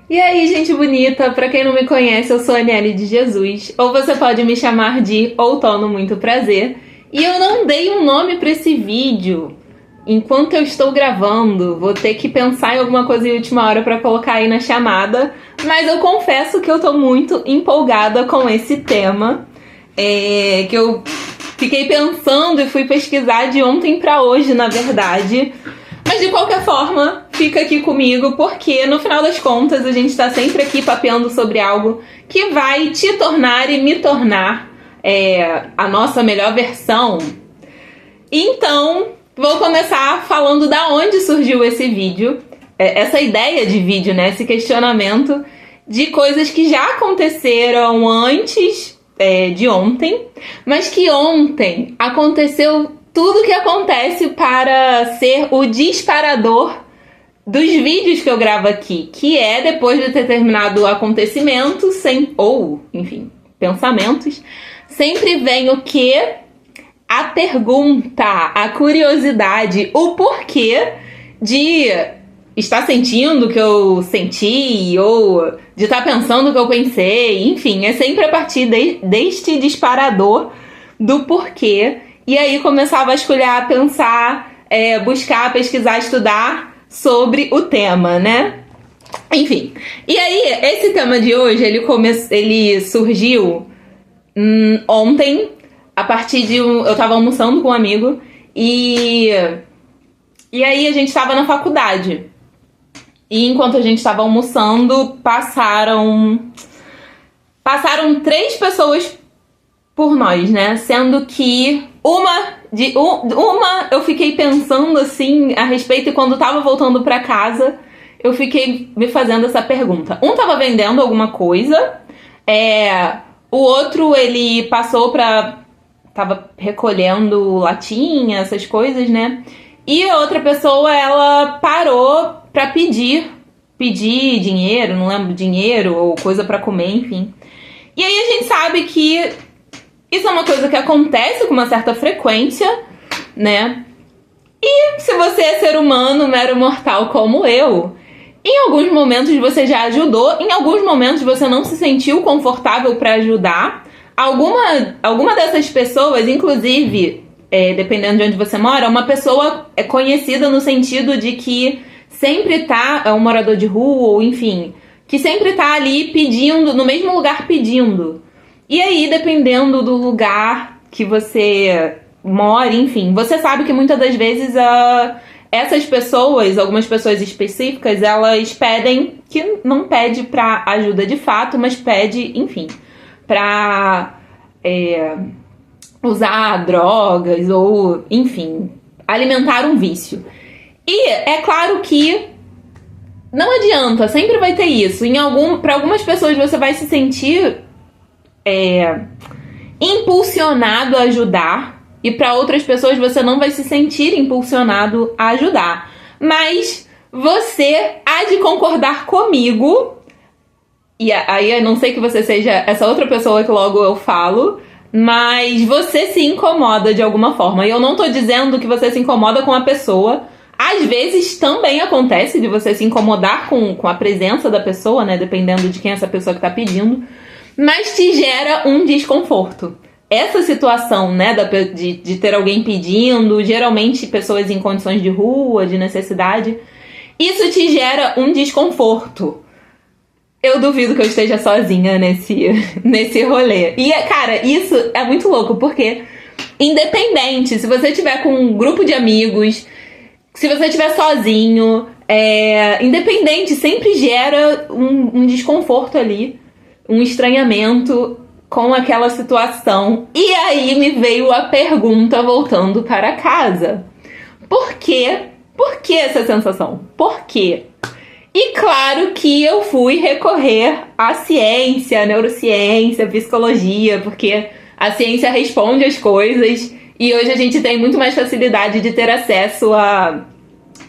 E aí, gente bonita, pra quem não me conhece, eu sou a Aniele de Jesus, ou você pode me chamar de Outono Muito Prazer. E eu não dei um nome pra esse vídeo enquanto eu estou gravando, vou ter que pensar em alguma coisa em última hora pra colocar aí na chamada, mas eu confesso que eu tô muito empolgada com esse tema, que eu fiquei pensando e fui pesquisar de ontem pra hoje, na verdade. Mas de qualquer forma, fica aqui comigo, porque no final das contas a gente tá sempre aqui papeando sobre algo que vai te tornar e me tornar a nossa melhor versão. Então, vou começar falando da onde surgiu esse vídeo, essa ideia de vídeo, né? Esse questionamento de coisas que já aconteceram antes de ontem, mas que ontem aconteceu tudo que acontece para ser o disparador dos vídeos que eu gravo aqui, que é depois de ter terminado o acontecimento, pensamentos, sempre vem o quê? A pergunta, a curiosidade, o porquê de estar sentindo o que eu senti, ou de estar pensando o que eu pensei, enfim, é sempre a partir deste disparador do porquê. E aí começar a vasculhar, pensar, buscar, pesquisar, estudar sobre o tema, né? Enfim, e aí esse tema de hoje, ele surgiu ontem, a partir de eu tava almoçando com um amigo e aí a gente tava na faculdade. E enquanto a gente tava almoçando, passaram 3 pessoas por nós, né? Sendo que uma eu fiquei pensando assim a respeito, e quando tava voltando pra casa, eu fiquei me fazendo essa pergunta. Um tava vendendo alguma coisa, o outro ele passou tava recolhendo latinha, essas coisas, né? E a outra pessoa, ela parou pra pedir dinheiro, não lembro, dinheiro ou coisa pra comer, enfim. E aí a gente sabe que isso é uma coisa que acontece com uma certa frequência, né? E se você é ser humano, mero mortal como eu, em alguns momentos você já ajudou, em alguns momentos você não se sentiu confortável pra ajudar. Alguma dessas pessoas, inclusive, dependendo de onde você mora, uma pessoa é conhecida no sentido de que sempre tá, é um morador de rua, ou enfim, que sempre tá ali pedindo, no mesmo lugar pedindo. E aí, dependendo do lugar que você mora, enfim, você sabe que muitas das vezes essas pessoas, algumas pessoas específicas, elas pedem, que não pede pra ajuda de fato, mas pede, enfim, pra usar drogas ou, enfim, alimentar um vício. E é claro que não adianta, sempre vai ter isso. Para algumas pessoas você vai se sentir impulsionado a ajudar, e para outras pessoas você não vai se sentir impulsionado a ajudar. Mas você há de concordar comigo, e aí a não sei que você seja essa outra pessoa que logo eu falo, mas você se incomoda de alguma forma. E eu não tô dizendo que você se incomoda com a pessoa. Às vezes também acontece de você se incomodar com a presença da pessoa, né? Dependendo de quem é essa pessoa que tá pedindo. Mas te gera um desconforto. Essa situação, né, de ter alguém pedindo, geralmente pessoas em condições de rua, de necessidade, isso te gera um desconforto. Eu duvido que eu esteja sozinha nesse rolê. E, cara, isso é muito louco, porque independente, se você tiver com um grupo de amigos, se você estiver sozinho, independente, sempre gera um desconforto ali, um estranhamento com aquela situação. E aí me veio a pergunta voltando para casa. Por quê? Por que essa sensação? Por quê? E claro que eu fui recorrer à ciência, à neurociência, à psicologia, porque a ciência responde as coisas e hoje a gente tem muito mais facilidade de ter acesso a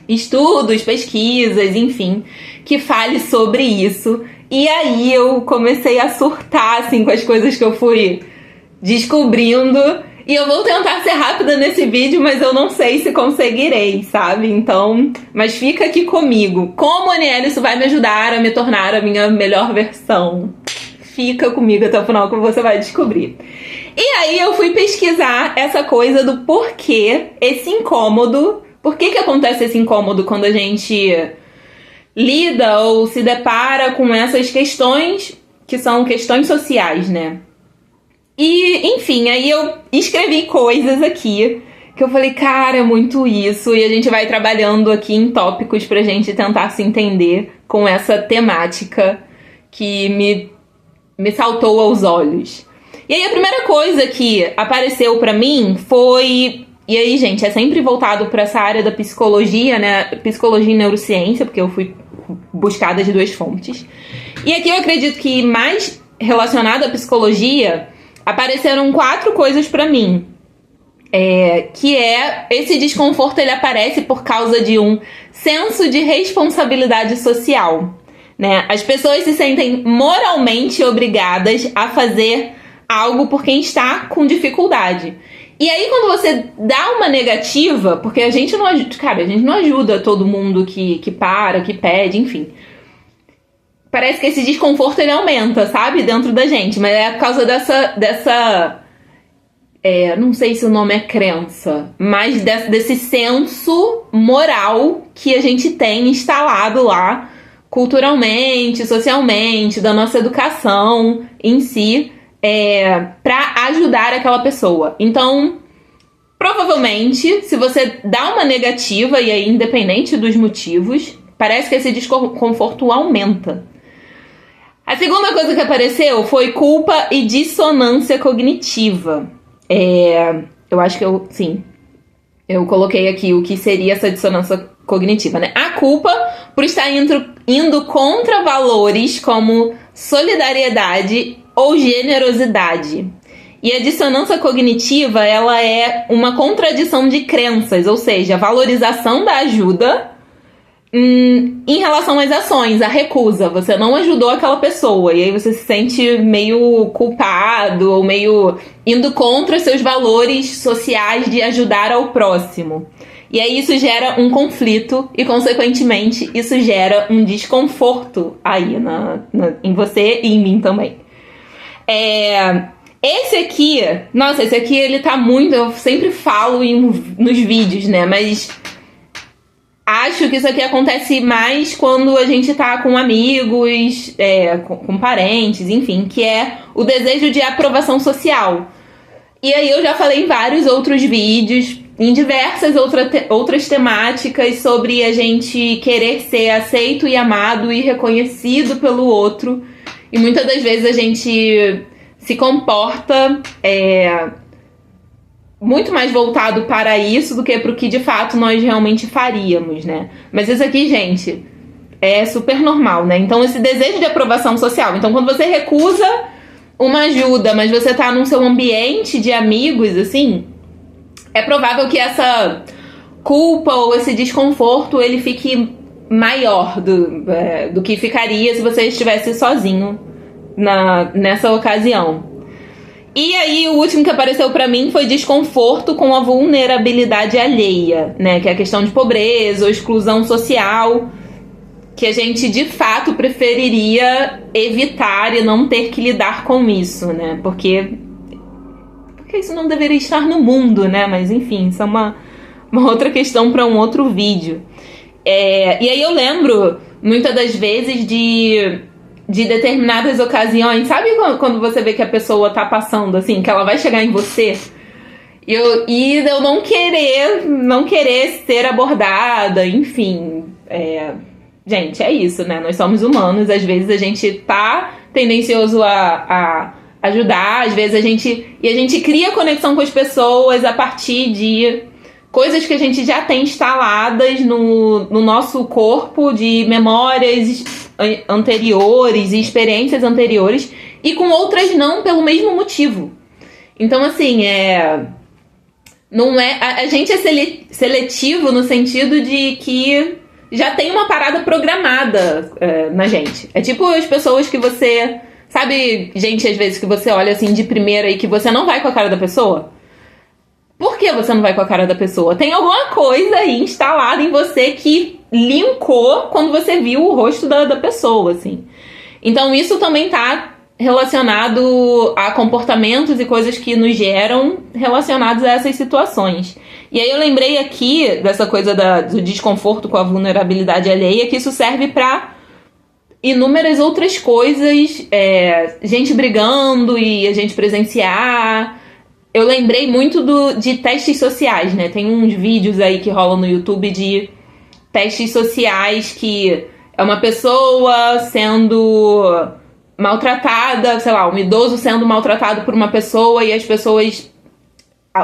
estudos, pesquisas, enfim, que fale sobre isso. E aí eu comecei a surtar, assim, com as coisas que eu fui descobrindo E eu vou tentar ser rápida nesse vídeo, mas eu não sei se conseguirei, sabe? Então, mas fica aqui comigo. Como, Aniele, isso vai me ajudar a me tornar a minha melhor versão? Fica comigo até o final que você vai descobrir. E aí eu fui pesquisar essa coisa do porquê esse incômodo. Por que acontece esse incômodo quando a gente lida ou se depara com essas questões que são questões sociais, né? E, enfim, aí eu escrevi coisas aqui que eu falei, cara, é muito isso. E a gente vai trabalhando aqui em tópicos pra gente tentar se entender com essa temática que me saltou aos olhos. E aí a primeira coisa que apareceu pra mim foi... E aí, gente, é sempre voltado pra essa área da psicologia, né? Psicologia e neurociência, porque eu fui buscada de 2 fontes. E aqui eu acredito que mais relacionado à psicologia... apareceram 4 coisas pra mim, que é esse desconforto, ele aparece por causa de um senso de responsabilidade social, né? As pessoas se sentem moralmente obrigadas a fazer algo por quem está com dificuldade. E aí quando você dá uma negativa, porque a gente não ajuda, cara, a gente não ajuda todo mundo que para, que pede, enfim... Parece que esse desconforto ele aumenta, sabe? Dentro da gente. Mas é por causa dessa não sei se o nome é crença, mas desse senso moral que a gente tem instalado lá, culturalmente, socialmente, da nossa educação em si, pra ajudar aquela pessoa. Então, provavelmente, se você dá uma negativa, e aí independente dos motivos, parece que esse desconforto aumenta. A segunda coisa que apareceu foi culpa e dissonância cognitiva. Eu acho que eu coloquei aqui o que seria essa dissonância cognitiva, né? A culpa por estar indo contra valores como solidariedade ou generosidade. E a dissonância cognitiva, ela é uma contradição de crenças, ou seja, a valorização da ajuda em relação às ações, a recusa. Você não ajudou aquela pessoa e aí você se sente meio culpado ou meio indo contra seus valores sociais de ajudar ao próximo. E aí isso gera um conflito e, consequentemente, isso gera um desconforto aí em você e em mim também. Esse aqui, nossa, esse aqui ele tá muito... Eu sempre falo nos vídeos, né? Mas... acho que isso aqui acontece mais quando a gente tá com amigos, com parentes, enfim, que é o desejo de aprovação social. E aí eu já falei em vários outros vídeos, em diversas outras temáticas, sobre a gente querer ser aceito e amado e reconhecido pelo outro. E muitas das vezes a gente se comporta... muito mais voltado para isso do que para o que de fato nós realmente faríamos, né? Mas isso aqui, gente, é super normal, né? Então, esse desejo de aprovação social. Então, quando você recusa uma ajuda, mas você tá num seu ambiente de amigos, assim, é provável que essa culpa ou esse desconforto, ele fique maior do que ficaria se você estivesse sozinho nessa ocasião. E aí, o último que apareceu pra mim foi desconforto com a vulnerabilidade alheia, né? Que é a questão de pobreza ou exclusão social, que a gente, de fato, preferiria evitar e não ter que lidar com isso, né? Porque isso não deveria estar no mundo, né? Mas, enfim, isso é uma outra questão para um outro vídeo. E aí eu lembro, muitas das vezes, de determinadas ocasiões, sabe quando você vê que a pessoa tá passando, assim, que ela vai chegar em você, e eu não querer ser abordada, enfim, gente, é isso, né, nós somos humanos, às vezes a gente tá tendencioso a ajudar, às vezes a gente cria conexão com as pessoas a partir de coisas que a gente já tem instaladas no nosso corpo, de memórias anteriores e experiências anteriores, e com outras não pelo mesmo motivo. Então, assim, não é, a gente é seletivo no sentido de que já tem uma parada programada na gente. É tipo as pessoas que você... Sabe, gente, às vezes que você olha assim de primeira e que você não vai com a cara da pessoa? Por que você não vai com a cara da pessoa? Tem alguma coisa aí instalada em você que linkou quando você viu o rosto da pessoa, assim. Então isso também tá relacionado a comportamentos e coisas que nos geram relacionados a essas situações. E aí eu lembrei aqui dessa coisa do desconforto com a vulnerabilidade alheia, que isso serve pra inúmeras outras coisas, gente brigando e a gente presenciar. Eu lembrei muito de testes sociais, né? Tem uns vídeos aí que rolam no YouTube de testes sociais que é uma pessoa sendo maltratada, sei lá, um idoso sendo maltratado por uma pessoa e as pessoas...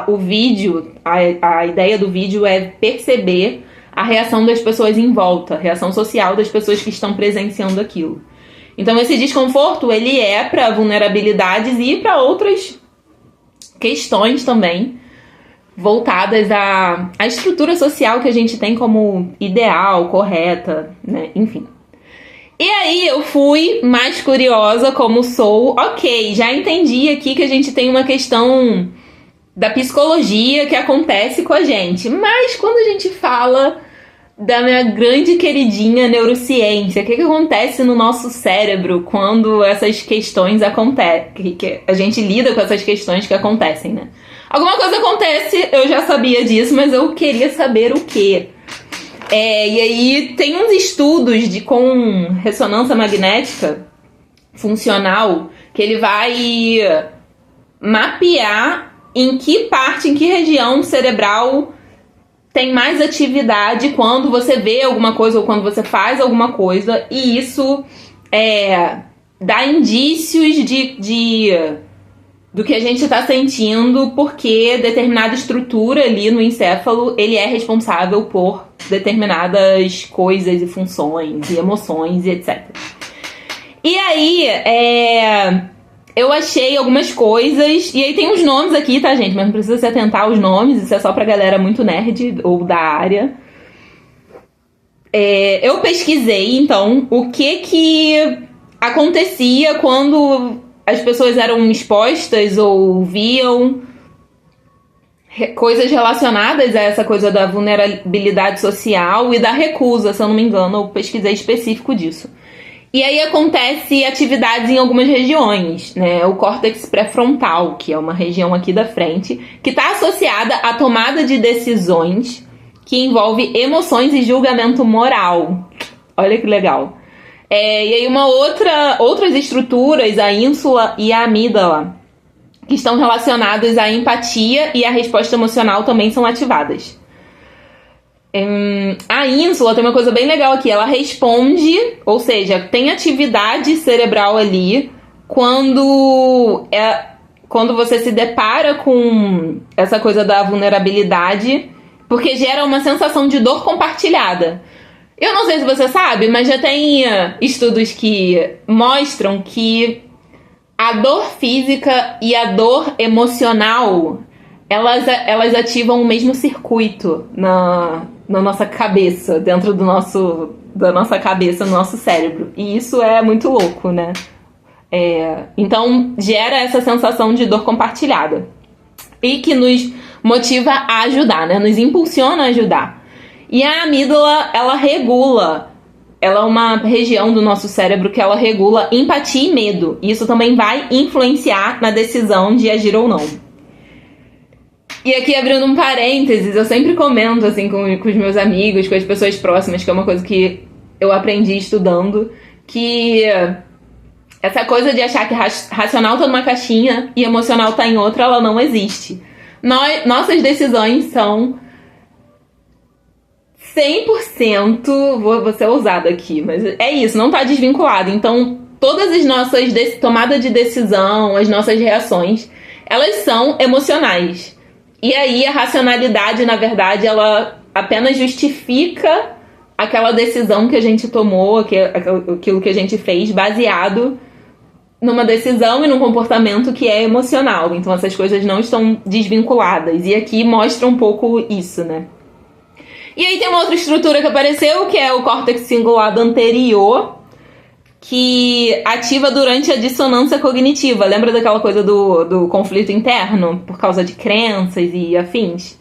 O vídeo, a ideia do vídeo é perceber a reação das pessoas em volta, a reação social das pessoas que estão presenciando aquilo. Então esse desconforto, ele é para vulnerabilidades e para outras questões também voltadas à estrutura social que a gente tem como ideal, correta, né? Enfim. E aí eu fui mais curiosa como sou. Ok, já entendi aqui que a gente tem uma questão da psicologia que acontece com a gente. Mas quando a gente fala da minha grande queridinha neurociência, o que acontece no nosso cérebro quando essas questões acontecem, que a gente lida com essas questões que acontecem, né? Alguma coisa acontece, eu já sabia disso, mas eu queria saber o quê. E aí tem uns estudos com ressonância magnética funcional que ele vai mapear em que parte, em que região cerebral tem mais atividade quando você vê alguma coisa ou quando você faz alguma coisa, e isso dá indícios do que a gente está sentindo, porque determinada estrutura ali no encéfalo, ele é responsável por determinadas coisas e funções e emoções e etc. E aí, eu achei algumas coisas, e aí tem uns nomes aqui, tá, gente? Mas não precisa se atentar aos nomes, isso é só pra galera muito nerd ou da área. Eu pesquisei, então, o que acontecia quando as pessoas eram expostas ou viam coisas relacionadas a essa coisa da vulnerabilidade social e da recusa, se eu não me engano, eu pesquisei específico disso. E aí acontece atividades em algumas regiões, né? O córtex pré-frontal, que é uma região aqui da frente, que está associada à tomada de decisões que envolve emoções e julgamento moral. Olha que legal. E aí outras estruturas, a ínsula e a amígdala, que estão relacionadas à empatia e à resposta emocional, também são ativadas. A ínsula tem uma coisa bem legal aqui, ela responde, ou seja, tem atividade cerebral ali quando você se depara com essa coisa da vulnerabilidade, porque gera uma sensação de dor compartilhada. Eu não sei se você sabe, mas já tem estudos que mostram que a dor física e a dor emocional, elas ativam o mesmo circuito na nossa cabeça, dentro da nossa cabeça, no nosso cérebro. E isso é muito louco, né? Então, gera essa sensação de dor compartilhada. E que nos motiva a ajudar, né? Nos impulsiona a ajudar. E a amígdala, ela é uma região do nosso cérebro que ela regula empatia e medo. E isso também vai influenciar na decisão de agir ou não. E aqui, abrindo um parênteses, eu sempre comento assim com os meus amigos, com as pessoas próximas, que é uma coisa que eu aprendi estudando, que essa coisa de achar que racional tá numa caixinha e emocional tá em outra, ela não existe. Nossas decisões são 100%, vou ser ousada aqui, mas é isso, não tá desvinculado. Então, todas as nossas tomadas de decisão, as nossas reações, elas são emocionais. E aí a racionalidade, na verdade, ela apenas justifica aquela decisão que a gente tomou, aquilo que a gente fez, baseado numa decisão e num comportamento que é emocional. Então essas coisas não estão desvinculadas. E aqui mostra um pouco isso, né? E aí tem uma outra estrutura que apareceu, que é o córtex cingulado anterior, que ativa durante a dissonância cognitiva. Lembra daquela coisa do conflito interno por causa de crenças e afins?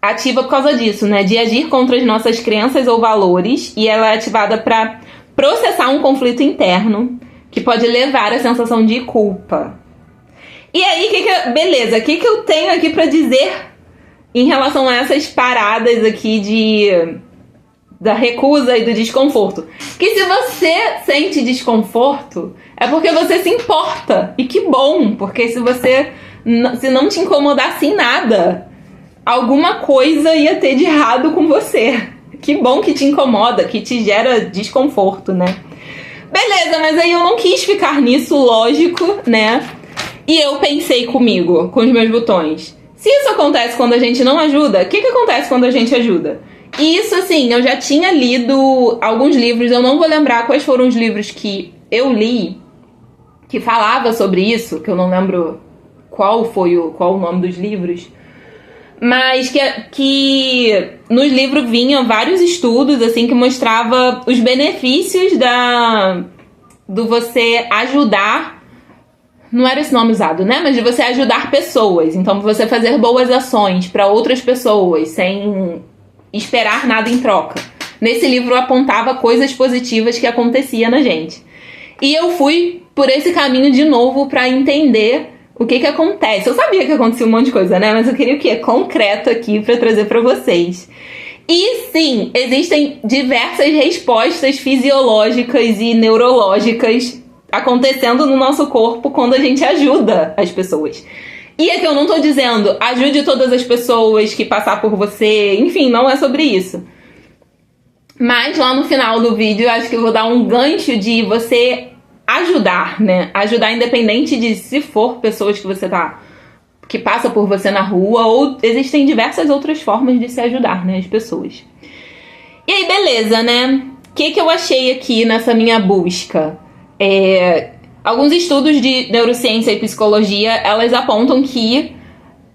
Ativa por causa disso, né? De agir contra as nossas crenças ou valores, e ela é ativada para processar um conflito interno que pode levar à sensação de culpa. E aí, beleza, o que eu tenho aqui pra dizer em relação a essas paradas aqui da recusa e do desconforto? Que se você sente desconforto, é porque você se importa. E que bom, porque se não te incomodasse em nada, alguma coisa ia ter de errado com você. Que bom que te incomoda, que te gera desconforto, né? Beleza, mas aí eu não quis ficar nisso, lógico, né? E eu pensei comigo, com os meus botões. Se isso acontece quando a gente não ajuda, o que acontece quando a gente ajuda? E isso, assim, eu já tinha lido alguns livros, eu não vou lembrar quais foram os livros que eu li, que falava sobre isso, que eu não lembro qual o nome dos livros, mas que nos livros vinham vários estudos, assim, que mostrava os benefícios do você ajudar. Não era esse nome usado, né? Mas de você ajudar pessoas. Então, você fazer boas ações para outras pessoas, sem esperar nada em troca. Nesse livro, apontava coisas positivas que aconteciam na gente. E eu fui por esse caminho de novo para entender o que acontece. Eu sabia que acontecia um monte de coisa, né? Mas eu queria o quê? Concreto aqui para trazer para vocês. E sim, existem diversas respostas fisiológicas e neurológicas acontecendo no nosso corpo quando a gente ajuda as pessoas. E aqui eu não tô dizendo ajude todas as pessoas que passar por você, enfim, não é sobre isso. Mas lá no final do vídeo eu acho que eu vou dar um gancho de você ajudar, né? Ajudar independente de se for pessoas que passa por você na rua, ou existem diversas outras formas de se ajudar, né, as pessoas. E aí, beleza, né? O que eu achei aqui nessa minha busca? Alguns estudos de neurociência e psicologia,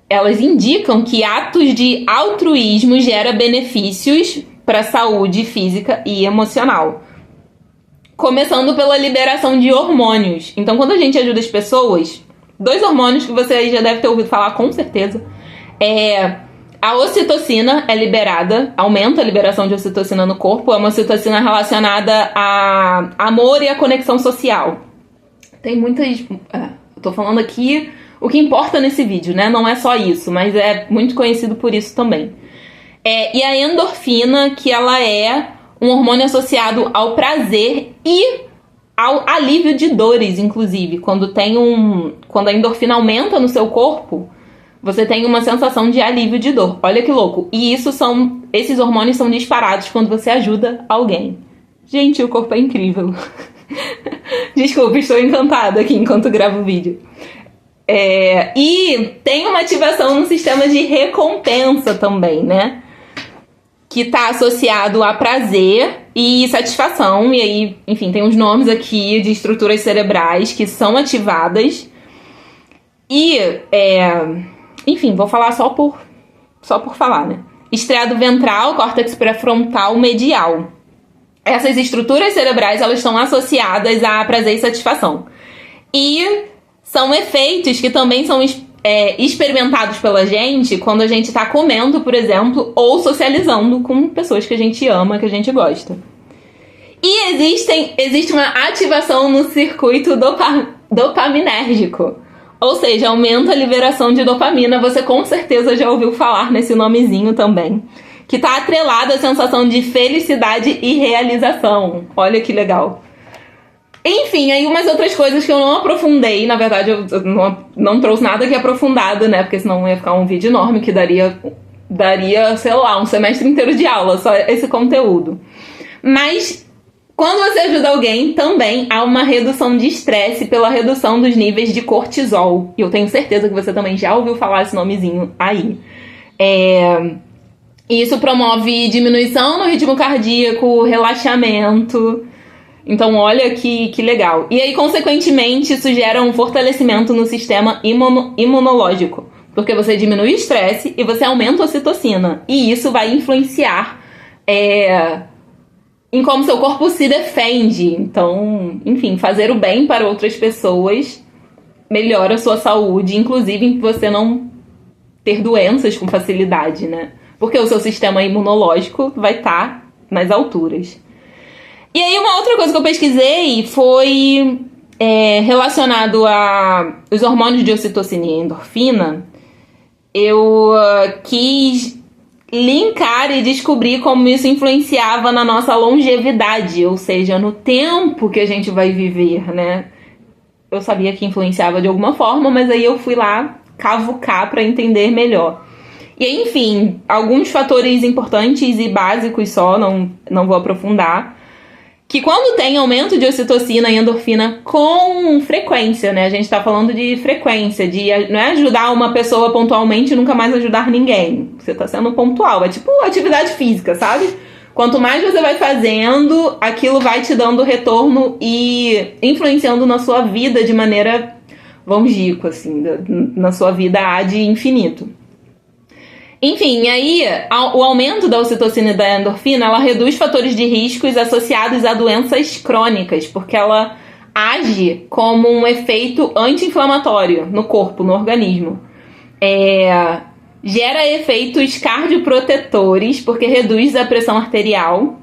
elas indicam que atos de altruísmo geram benefícios para a saúde física e emocional. Começando pela liberação de hormônios. Então, quando a gente ajuda as pessoas, 2 hormônios que você aí já deve ter ouvido falar com certeza. A ocitocina é liberada, aumenta a liberação de ocitocina no corpo. É uma ocitocina relacionada a amor e a conexão social. Tem muitas... eu tô falando aqui o que importa nesse vídeo, né? Não é só isso, mas é muito conhecido por isso também. E a endorfina, que ela é um hormônio associado ao prazer e ao alívio de dores, inclusive. Quando a endorfina aumenta no seu corpo, você tem uma sensação de alívio de dor. Olha que louco. E esses hormônios são disparados quando você ajuda alguém. Gente, o corpo é incrível. Desculpa, estou encantada aqui enquanto gravo o vídeo. E tem uma ativação no sistema de recompensa também, né? Que está associado a prazer e satisfação. E aí, enfim, tem uns nomes aqui de estruturas cerebrais que são ativadas. E, enfim, vou falar só por falar, né? Estriado ventral, córtex pré-frontal, medial. Essas estruturas cerebrais, elas estão associadas a prazer e satisfação. E são efeitos que também são experimentados pela gente quando a gente está comendo, por exemplo, ou socializando com pessoas que a gente ama, que a gente gosta. E existe uma ativação no circuito dopaminérgico. Ou seja, aumenta a liberação de dopamina. Você com certeza já ouviu falar nesse nomezinho também. Que está atrelado à sensação de felicidade e realização. Olha que legal. Enfim, aí umas outras coisas que eu não aprofundei. Na verdade, eu não trouxe nada aqui aprofundado, né? Porque senão ia ficar um vídeo enorme que daria, sei lá, um semestre inteiro de aula, só esse conteúdo. Mas quando você ajuda alguém, também há uma redução de estresse pela redução dos níveis de cortisol. E eu tenho certeza que você também já ouviu falar esse nomezinho aí. Isso promove diminuição no ritmo cardíaco, relaxamento. Então, olha que legal. E aí, consequentemente, isso gera um fortalecimento no sistema imunológico. Porque você diminui o estresse e você aumenta a ocitocina. E isso vai influenciar em como seu corpo se defende. Então, enfim, fazer o bem para outras pessoas melhora a sua saúde, inclusive em você não ter doenças com facilidade, né? Porque o seu sistema imunológico vai estar nas alturas. E aí uma outra coisa que eu pesquisei foi relacionado a os hormônios de ocitocina e endorfina. Eu quis linkar e descobrir como isso influenciava na nossa longevidade, ou seja, no tempo que a gente vai viver, né? Eu sabia que influenciava de alguma forma, mas aí eu fui lá cavucar para entender melhor. E enfim, alguns fatores importantes e básicos só, não vou aprofundar, que quando tem aumento de ocitocina e endorfina com frequência, né? A gente tá falando de frequência, não é ajudar uma pessoa pontualmente e nunca mais ajudar ninguém. Você tá sendo pontual, é tipo atividade física, sabe? Quanto mais você vai fazendo, aquilo vai te dando retorno e influenciando na sua vida de maneira longínqua, assim, na sua vida ad infinito. Enfim, aí o aumento da ocitocina e da endorfina, ela reduz fatores de riscos associados a doenças crônicas, porque ela age como um efeito anti-inflamatório no corpo, no organismo. Gera efeitos cardioprotetores, porque reduz a pressão arterial,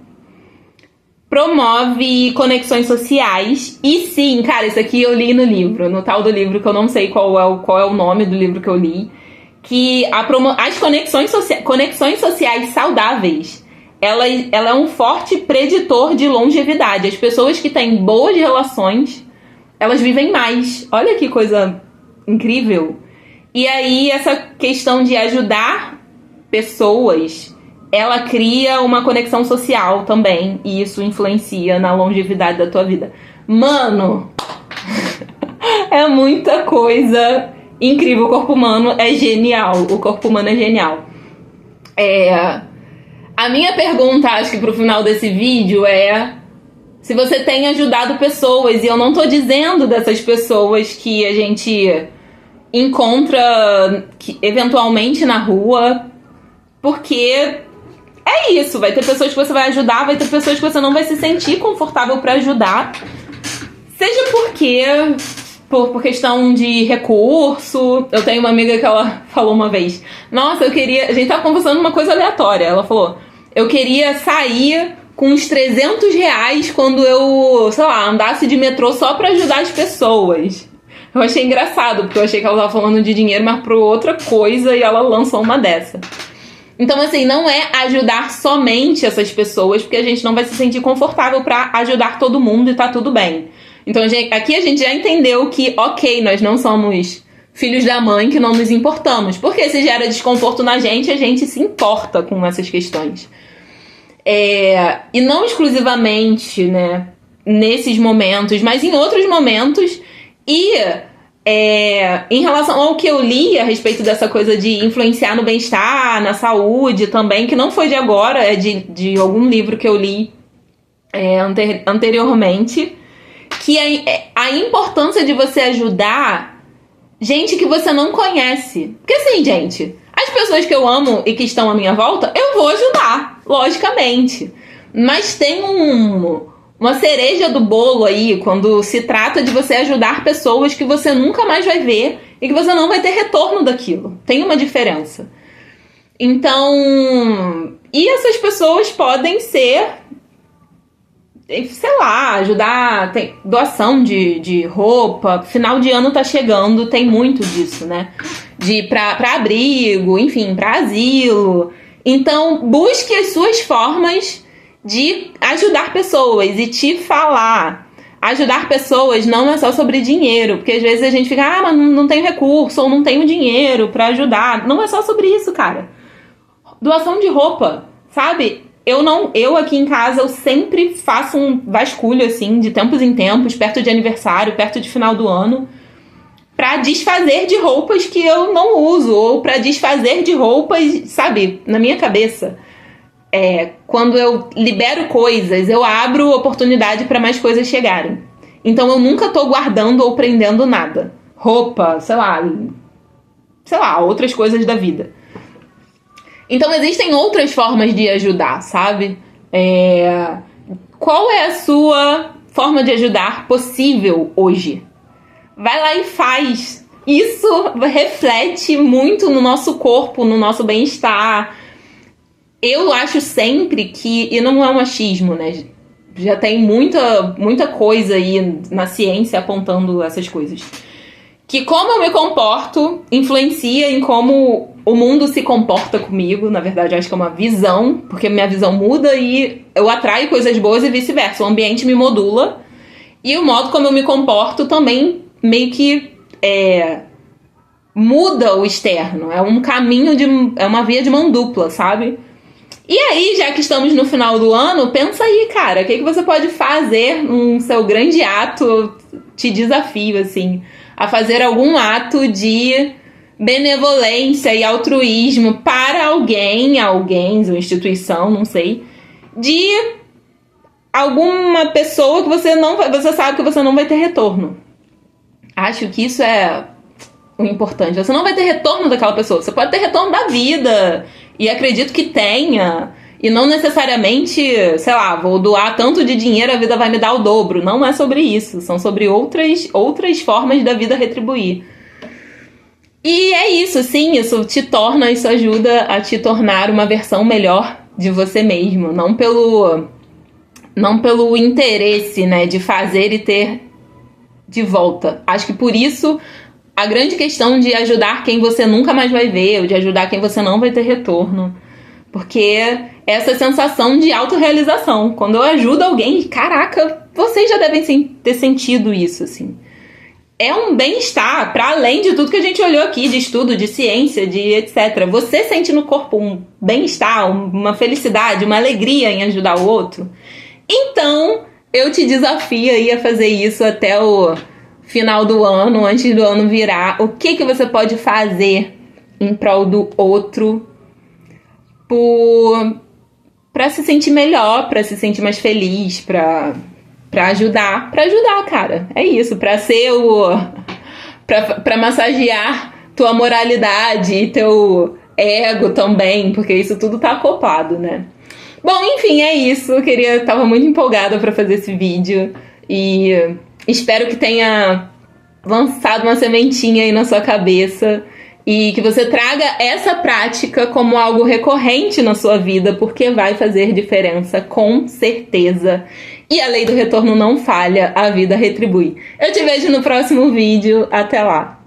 promove conexões sociais, e sim, cara, isso aqui eu li no livro, no tal do livro que eu não sei qual é o nome do livro que eu li, que as conexões sociais saudáveis, ela é um forte preditor de longevidade. As pessoas que têm boas relações, elas vivem mais. Olha que coisa incrível. E aí, essa questão de ajudar pessoas, ela cria uma conexão social também, e isso influencia na longevidade da tua vida. Mano, é muita coisa incrível. O corpo humano é genial. O corpo humano é genial. A minha pergunta, acho que pro final desse vídeo é se você tem ajudado pessoas. E eu não tô dizendo dessas pessoas que a gente encontra eventualmente na rua, porque é isso. Vai ter pessoas que você vai ajudar, vai ter pessoas que você não vai se sentir confortável pra ajudar. Seja porque por questão de recurso. Eu tenho uma amiga que ela falou uma vez, nossa, a gente tava conversando uma coisa aleatória, ela falou, eu queria sair com uns R$300 quando eu, sei lá, andasse de metrô só pra ajudar as pessoas. Eu achei engraçado, porque eu achei que ela tava falando de dinheiro, mas por outra coisa, e ela lançou uma dessa. Então, assim, não é ajudar somente essas pessoas, porque a gente não vai se sentir confortável pra ajudar todo mundo e tá tudo bem. Então, aqui a gente já entendeu que, ok, nós não somos filhos da mãe, que não nos importamos. Porque se gera desconforto na gente, a gente se importa com essas questões. E não exclusivamente, né, nesses momentos, mas em outros momentos. E em relação ao que eu li a respeito dessa coisa de influenciar no bem-estar, na saúde também, que não foi de agora, é de algum livro que eu li anteriormente, que a importância de você ajudar gente que você não conhece. Porque assim, gente, as pessoas que eu amo e que estão à minha volta, eu vou ajudar, logicamente. Mas tem uma cereja do bolo aí, quando se trata de você ajudar pessoas que você nunca mais vai ver e que você não vai ter retorno daquilo. Tem uma diferença. Então, e essas pessoas podem ser, sei lá, ajudar, tem doação de roupa, final de ano tá chegando, tem muito disso, né? Pra abrigo, enfim, pra asilo. Então, busque as suas formas de ajudar pessoas e te falar. Ajudar pessoas não é só sobre dinheiro, porque às vezes a gente fica, mas não tenho recurso, ou não tenho dinheiro pra ajudar. Não é só sobre isso, cara. Doação de roupa, sabe? Eu aqui em casa, eu sempre faço um vasculho, assim, de tempos em tempos, perto de aniversário, perto de final do ano, pra desfazer de roupas que eu não uso, ou pra desfazer de roupas, sabe, na minha cabeça. Quando eu libero coisas, eu abro oportunidade pra mais coisas chegarem. Então eu nunca tô guardando ou prendendo nada. Roupa, sei lá, outras coisas da vida. Então existem outras formas de ajudar, sabe? qual é a sua forma de ajudar possível hoje? Vai lá e faz. Isso reflete muito no nosso corpo, no nosso bem-estar. Eu acho sempre que, e não é um achismo, né? Já tem muita coisa aí na ciência apontando essas coisas. Que como eu me comporto influencia em como o mundo se comporta comigo. Na verdade, eu acho que é uma visão, porque minha visão muda e eu atraio coisas boas e vice-versa. O ambiente me modula e o modo como eu me comporto também meio que muda o externo. É um caminho, é uma via de mão dupla, sabe? E aí, já que estamos no final do ano, pensa aí, cara, o que você pode fazer num seu grande ato? Te desafio, assim, a fazer algum ato de benevolência e altruísmo para alguém, uma instituição, não sei, de alguma pessoa que você sabe que você não vai ter retorno. Acho que isso é o importante. Você não vai ter retorno daquela pessoa, você pode ter retorno da vida, e acredito que tenha, e não necessariamente, sei lá, vou doar tanto de dinheiro, a vida vai me dar o dobro. Não é sobre isso, são sobre outras formas da vida retribuir. E é isso, sim, isso ajuda a te tornar uma versão melhor de você mesmo, não pelo interesse, né, de fazer e ter de volta. Acho que por isso a grande questão de ajudar quem você nunca mais vai ver, ou de ajudar quem você não vai ter retorno. Porque essa sensação de autorrealização. Quando eu ajudo alguém, caraca, vocês já devem ter sentido isso, assim. É um bem-estar, para além de tudo que a gente olhou aqui, de estudo, de ciência, de etc. Você sente no corpo um bem-estar, uma felicidade, uma alegria em ajudar o outro. Então, eu te desafio aí a fazer isso até o final do ano, antes do ano virar. O que você pode fazer em prol do outro pra se sentir melhor, pra se sentir mais feliz, pra ajudar, cara. É isso, pra ser pra massagear tua moralidade e teu ego também, porque isso tudo tá acoplado, né? Bom, enfim, é isso. Eu tava muito empolgada pra fazer esse vídeo e espero que tenha lançado uma sementinha aí na sua cabeça e que você traga essa prática como algo recorrente na sua vida, porque vai fazer diferença, com certeza. E a lei do retorno não falha, a vida retribui. Eu te vejo no próximo vídeo. Até lá!